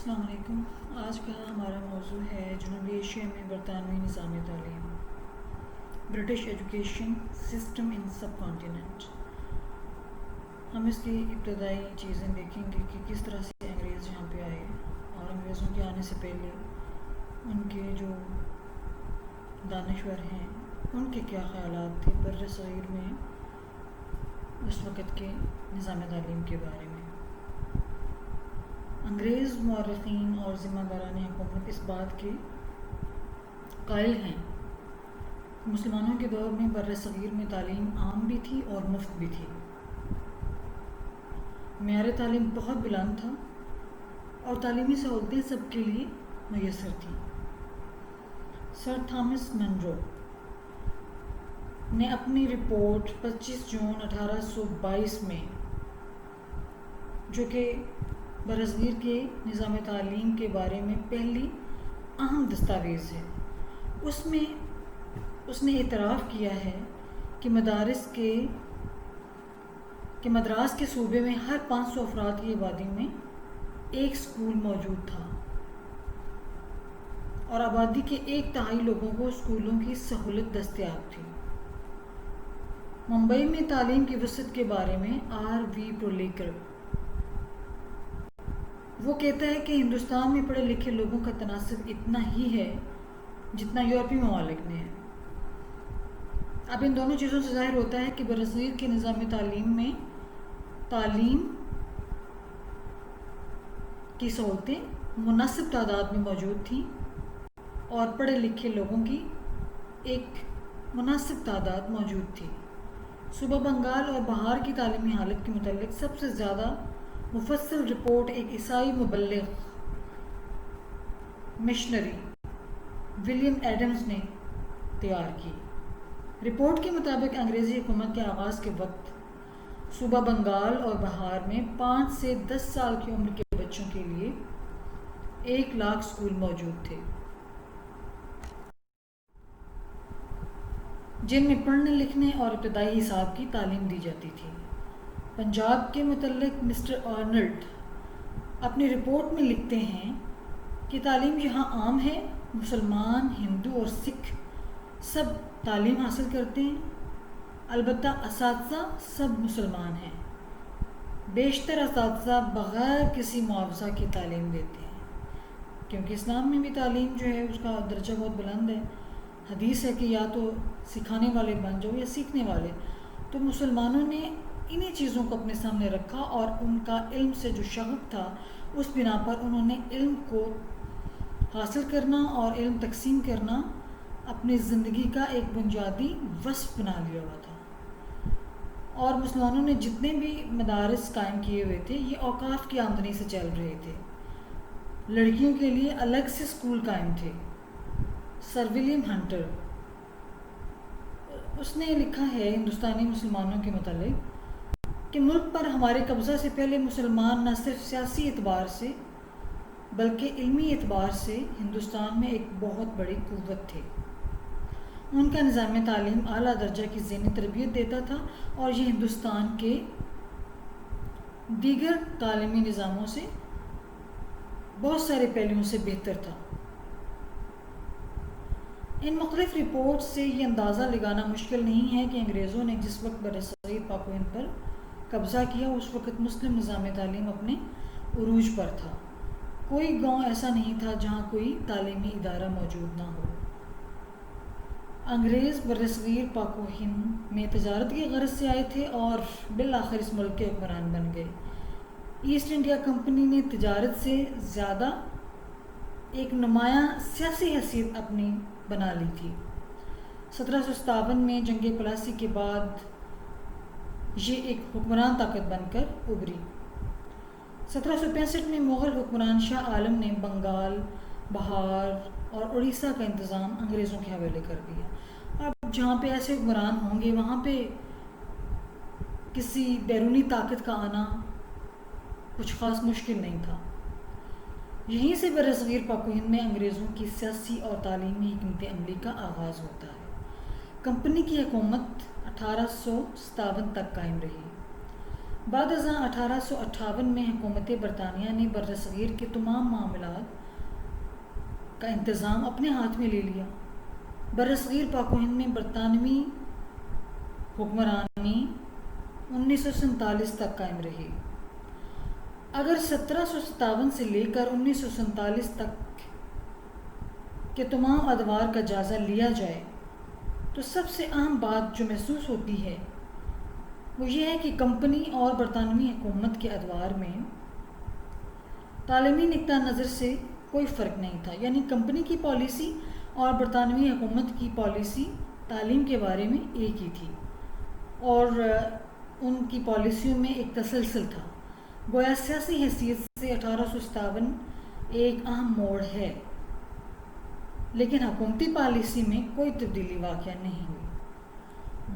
السلام علیکم۔ آج کا ہمارا موضوع ہے جنوبی ایشیا میں برطانوی نظام تعلیم، برٹش ایجوکیشن سسٹم ان سب کانٹیننٹ۔ ہم اس کی ابتدائی چیزیں دیکھیں گے کہ کس طرح سے انگریز یہاں پہ آئے اور انگریزوں کے آنے سے پہلے ان کے جو دانشور ہیں ان کے کیا خیالات تھے بر صغیر میں اس وقت کے نظام تعلیم کے بارے میں۔ انگریز مورخین اور ذمہ داران حکومت اس بات کے قائل ہیں کہ مسلمانوں کے دور میں بر صغیر میں تعلیم عام بھی تھی اور مفت بھی تھی۔ معیار تعلیم بہت بلند تھا اور تعلیمی سہولتیں سب کے لیے میسر تھیں۔ سر تھامس منرو نے اپنی رپورٹ 25 جون 1822 میں، جو کہ برصغیر کے نظام تعلیم کے بارے میں پہلی اہم دستاویز ہے، اس نے اعتراف کیا ہے کہ مدراس کے صوبے میں ہر 500 افراد کی آبادی میں ایک اسکول موجود تھا اور آبادی کے 1/3 لوگوں کو اسکولوں کی سہولت دستیاب تھی۔ ممبئی میں تعلیم کی وسعت کے بارے میں R.V. پرولیکر وہ کہتا ہے کہ ہندوستان میں پڑھے لکھے لوگوں کا تناسب اتنا ہی ہے جتنا یورپی ممالک میں ہے۔ اب ان دونوں چیزوں سے ظاہر ہوتا ہے کہ برصغیر کے نظام تعلیم میں تعلیم کی سہولتیں مناسب تعداد میں موجود تھیں اور پڑھے لکھے لوگوں کی ایک مناسب تعداد موجود تھی۔ صوبہ بنگال اور بہار کی تعلیمی حالت کے متعلق سب سے زیادہ مفصل رپورٹ ایک عیسائی مبلغ مشنری ولیم ایڈمز نے تیار کی۔ رپورٹ کے مطابق انگریزی حکومت کے آغاز کے وقت صوبہ بنگال اور بہار میں 5 سے 10 سال کی عمر کے بچوں کے لیے 1 لاکھ اسکول موجود تھے، جن میں پڑھنے لکھنے اور ابتدائی حساب کی تعلیم دی جاتی تھی۔ پنجاب کے متعلق مسٹر آرنلڈ اپنی رپورٹ میں لکھتے ہیں کہ تعلیم یہاں عام ہے، مسلمان، ہندو اور سکھ سب تعلیم حاصل کرتے ہیں، البتہ اساتذہ سب مسلمان ہیں۔ بیشتر اساتذہ بغیر کسی معاوضہ کی تعلیم دیتے ہیں، کیونکہ اسلام میں بھی تعلیم جو ہے اس کا درجہ بہت بلند ہے۔ حدیث ہے کہ یا تو سکھانے والے بن جاؤ یا سیکھنے والے۔ تو مسلمانوں نے انہی چیزوں کو اپنے سامنے رکھا اور ان کا علم سے جو شغف تھا اس بنا پر انہوں نے علم کو حاصل کرنا اور علم تقسیم کرنا اپنی زندگی کا ایک بنیادی وصف بنا لیا ہوا تھا۔ اور مسلمانوں نے جتنے بھی مدارس قائم کیے ہوئے تھے یہ اوقاف کی آمدنی سے چل رہے تھے۔ لڑکیوں کے لیے الگ سے اسکول قائم تھے۔ سر ولیم ہنٹر اس نے لکھا ہے ہندوستانی مسلمانوں کے متعلق کہ ملک پر ہمارے قبضہ سے پہلے مسلمان نہ صرف سیاسی اعتبار سے بلکہ علمی اعتبار سے ہندوستان میں ایک بہت بڑی قوت تھے۔ ان کا نظام تعلیم اعلیٰ درجہ کی ذہنی تربیت دیتا تھا اور یہ ہندوستان کے دیگر تعلیمی نظاموں سے بہت سارے پہلوؤں سے بہتر تھا۔ ان مختلف رپورٹ سے یہ اندازہ لگانا مشکل نہیں ہے کہ انگریزوں نے جس وقت برصغیر پاک و ہند پر قبضہ کیا اس وقت مسلم نظام تعلیم اپنے عروج پر تھا۔ کوئی گاؤں ایسا نہیں تھا جہاں کوئی تعلیمی ادارہ موجود نہ ہو۔ انگریز برصغیر پاک و ہند میں تجارت کی غرض سے آئے تھے اور بالآخر اس ملک کے حکمران بن گئے۔ ایسٹ انڈیا کمپنی نے تجارت سے زیادہ ایک نمایاں سیاسی حیثیت اپنی بنا لی تھی۔ 1757 میں جنگ پلاسی کے بعد یہ ایک حکمران طاقت بن کر ابھری۔ 1765 میں مغل حکمران شاہ عالم نے بنگال، بہار اور اڑیسہ کا انتظام انگریزوں کے حوالے کر دیا۔ اب جہاں پہ ایسے حکمران ہوں گے وہاں پہ کسی بیرونی طاقت کا آنا کچھ خاص مشکل نہیں تھا۔ یہیں سے برصغیر پاک و ہند میں انگریزوں کی سیاسی اور تعلیمی حکمت عملی کا آغاز ہوتا ہے۔ کمپنی کی حکومت 1857 تک قائم رہی۔ بعد ازاں 1858 میں حکومت برطانیہ نے برصغیر کے تمام معاملات کا انتظام اپنے ہاتھ میں لے لیا۔ برصغیر پاک و ہند میں برطانوی حکمرانی 1947 تک قائم رہی۔ اگر 1757 سے لے کر 1947 تک کے تمام ادوار کا جائزہ لیا جائے تو سب سے اہم بات جو محسوس ہوتی ہے وہ یہ ہے کہ کمپنی اور برطانوی حکومت کے ادوار میں تعلیمی نقطہ نظر سے کوئی فرق نہیں تھا، یعنی کمپنی کی پالیسی اور برطانوی حکومت کی پالیسی تعلیم کے بارے میں ایک ہی تھی، اور ان کی پالیسیوں میں ایک تسلسل تھا۔ گویا سیاسی حیثیت سے 1857 ایک اہم موڑ ہے، لیکن حکومتی پالیسی میں کوئی تبدیلی واقع نہیں ہوئی۔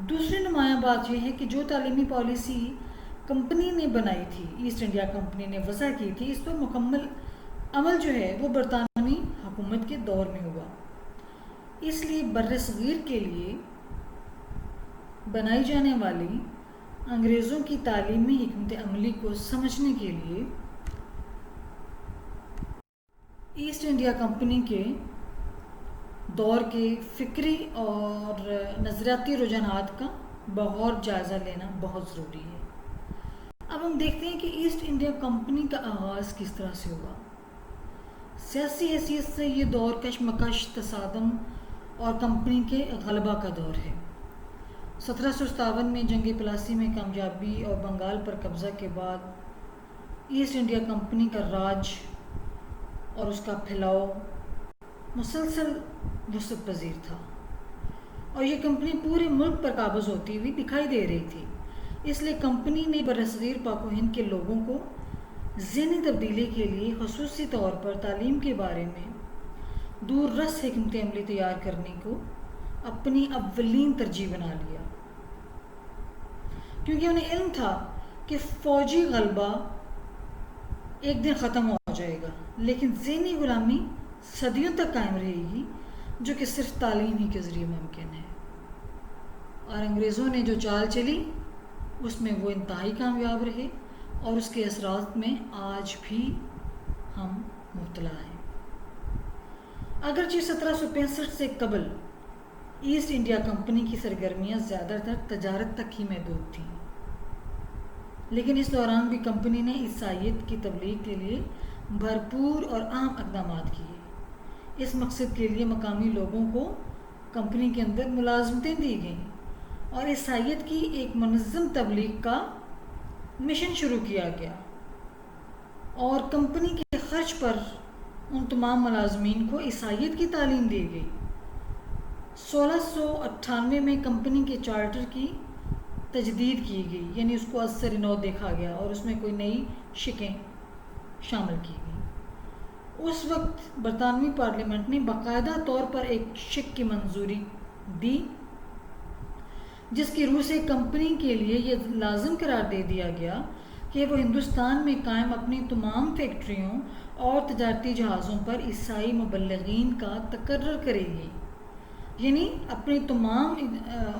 دوسری نمایاں بات یہ ہے کہ جو تعلیمی پالیسی کمپنی نے بنائی تھی، ایسٹ انڈیا کمپنی نے وضع کی تھی، اس پر مکمل عمل جو ہے وہ برطانوی حکومت کے دور میں ہوا۔ اس لیے برصغیر کے لیے بنائی جانے والی انگریزوں کی تعلیمی حکمت عملی کو سمجھنے کے لیے ایسٹ انڈیا کمپنی کے دور کے فکری اور نظریاتی رجحانات کا بغور جائزہ لینا بہت ضروری ہے۔ اب ہم دیکھتے ہیں کہ ایسٹ انڈیا کمپنی کا آغاز کس طرح سے ہوا۔ سیاسی حیثیت سے یہ دور کشمکش، تصادم اور کمپنی کے غلبہ کا دور ہے۔ 1757 میں جنگ پلاسی میں کامیابی اور بنگال پر قبضہ کے بعد ایسٹ انڈیا کمپنی کا راج اور اس کا پھیلاؤ مسلسل وسعت پذیر تھا، اور یہ کمپنی پورے ملک پر قابض ہوتی ہوئی دکھائی دے رہی تھی۔ اس لیے کمپنی نے برصغیر پاک و ہند کے لوگوں کو ذہنی تبدیلی کے لیے خصوصی طور پر تعلیم کے بارے میں دور رس حکمت عملی تیار کرنے کو اپنی اولین ترجیح بنا لیا، کیونکہ انہیں علم تھا کہ فوجی غلبہ ایک دن ختم ہو جائے گا، لیکن ذہنی غلامی صدیوں تک قائم رہے گی، جو کہ صرف تعلیم ہی کے ذریعے ممکن ہے۔ اور انگریزوں نے جو چال چلی اس میں وہ انتہائی کامیاب رہے، اور اس کے اثرات میں آج بھی ہم مبتلا ہیں۔ اگرچہ 1765 سے قبل ایسٹ انڈیا کمپنی کی سرگرمیاں زیادہ تر تجارت تک ہی محدود تھیں، لیکن اس دوران بھی کمپنی نے عیسائیت کی تبلیغ کے لیے بھرپور اور اہم اقدامات کیے۔ اس مقصد کے لیے مقامی لوگوں کو کمپنی کے اندر ملازمتیں دی گئیں، اور عیسائیت کی ایک منظم تبلیغ کا مشن شروع کیا گیا، اور کمپنی کے خرچ پر ان تمام ملازمین کو عیسائیت کی تعلیم دی گئی۔ 1698 میں کمپنی کے چارٹر کی تجدید کی گئی، یعنی اس کو از سر نو دیکھا گیا اور اس میں کوئی نئی شقیں شامل کی گئیں۔ اس وقت برطانوی پارلیمنٹ نے باقاعدہ طور پر ایک شق کی منظوری دی، جس کی روح سے کمپنی کے لیے یہ لازم قرار دے دیا گیا کہ وہ ہندوستان میں قائم اپنی تمام فیکٹریوں اور تجارتی جہازوں پر عیسائی مبلغین کا تقرر کرے گی، یعنی اپنے تمام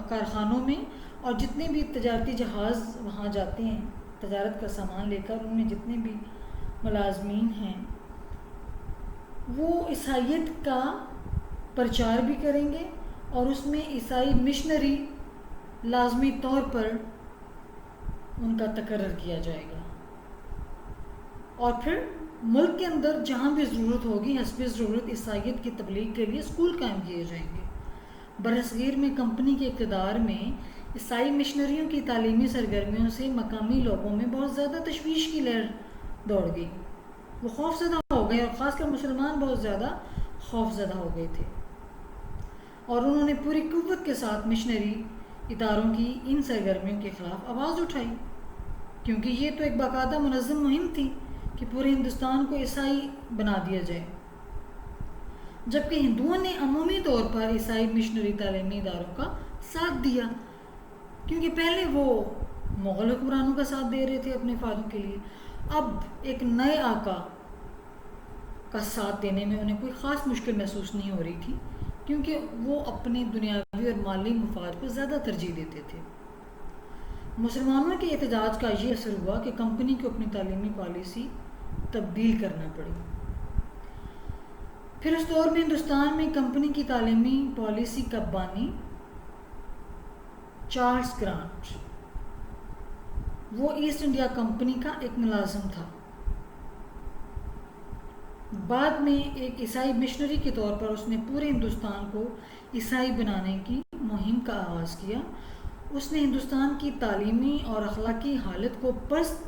کارخانوں میں اور جتنے بھی تجارتی جہاز وہاں جاتے ہیں تجارت کا سامان لے کر، ان میں جتنے بھی ملازمین ہیں وہ عیسائیت کا پرچار بھی کریں گے، اور اس میں عیسائی مشنری لازمی طور پر ان کا تقرر کیا جائے گا، اور پھر ملک کے اندر جہاں بھی ضرورت ہوگی حسب ضرورت عیسائیت کی تبلیغ کے لیے اسکول قائم کیے جائیں گے۔ برصغیر میں کمپنی کے اقتدار میں عیسائی مشنریوں کی تعلیمی سرگرمیوں سے مقامی لوگوں میں بہت زیادہ تشویش کی لہر دوڑ گئی، وہ خوف زدہ ہو گئے، اور خاص کر مسلمان بہت زیادہ خوف زدہ ہو گئے تھے، اور انہوں نے پوری قوت کے ساتھ مشنری اداروں کی ان سرگرمیوں کے خلاف آواز اٹھائی، کیونکہ یہ تو ایک باقاعدہ منظم مہم تھی کہ پورے ہندوستان کو عیسائی بنا دیا جائے، جبکہ ہندوؤں نے عمومی طور پر عیسائی مشنری تعلیمی اداروں کا ساتھ دیا، کیونکہ پہلے وہ مغل حکمرانوں کا ساتھ دے رہے تھے اپنے فائدوں کے لیے، اب ایک نئے آقا کا ساتھ دینے میں انہیں کوئی خاص مشکل محسوس نہیں ہو رہی تھی، کیونکہ وہ اپنے دنیاوی اور مالی مفاد کو زیادہ ترجیح دیتے تھے۔ مسلمانوں کے احتجاج کا یہ اثر ہوا کہ کمپنی کو اپنی تعلیمی پالیسی تبدیل کرنا پڑی۔ پھر اس دور میں ہندوستان میں کمپنی کی تعلیمی پالیسی کا بانی چارلس گرانٹ، وہ ایسٹ انڈیا کمپنی کا ایک ملازم تھا۔ بعد میں ایک عیسائی مشنری کے طور پر اس نے پورے ہندوستان کو عیسائی بنانے کی مہم کا آغاز کیا۔ اس نے ہندوستان کی تعلیمی اور اخلاقی حالت کو پست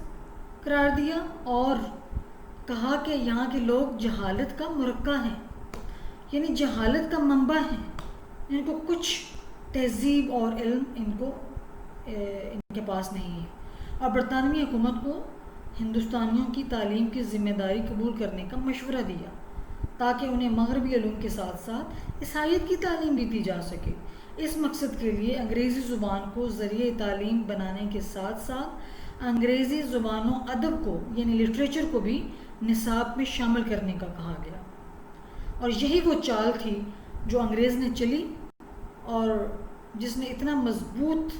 قرار دیا اور کہا کہ یہاں کے لوگ جہالت کا مرکہ ہیں، یعنی جہالت کا منبع ہیں، ان کو کچھ تہذیب اور علم ان کے پاس نہیں ہے، اور برطانوی حکومت کو ہندوستانیوں کی تعلیم کی ذمہ داری قبول کرنے کا مشورہ دیا تاکہ انہیں مغربی علوم کے ساتھ ساتھ عیسائیت کی تعلیم بھی دی جا سکے۔ اس مقصد کے لیے انگریزی زبان کو ذریعہ تعلیم بنانے کے ساتھ ساتھ انگریزی زبان و ادب کو یعنی لٹریچر کو بھی نصاب میں شامل کرنے کا کہا گیا، اور یہی وہ چال تھی جو انگریز نے چلی اور جس نے اتنا مضبوط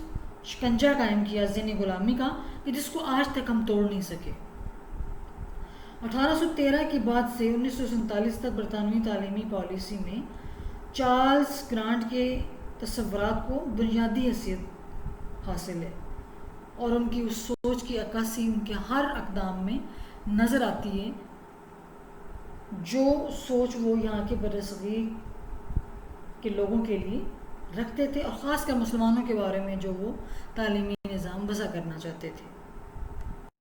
شکنجہ قائم کیا ذہنی غلامی کا کہ جس کو آج تک ہم توڑ نہیں سکے۔ 1813 کے بعد سے 1947 تک برطانوی تعلیمی پالیسی میں چارلس گرانٹ کے تصورات کو بنیادی حیثیت حاصل ہے، اور ان کی اس سوچ کی عکاسی ان کے ہر اقدام میں نظر آتی ہے، جو سوچ وہ یہاں کے برصغیر کے لوگوں کے لیے رکھتے تھے، اور خاص کر مسلمانوں کے بارے میں جو وہ تعلیمی نظام وضع کرنا چاہتے تھے۔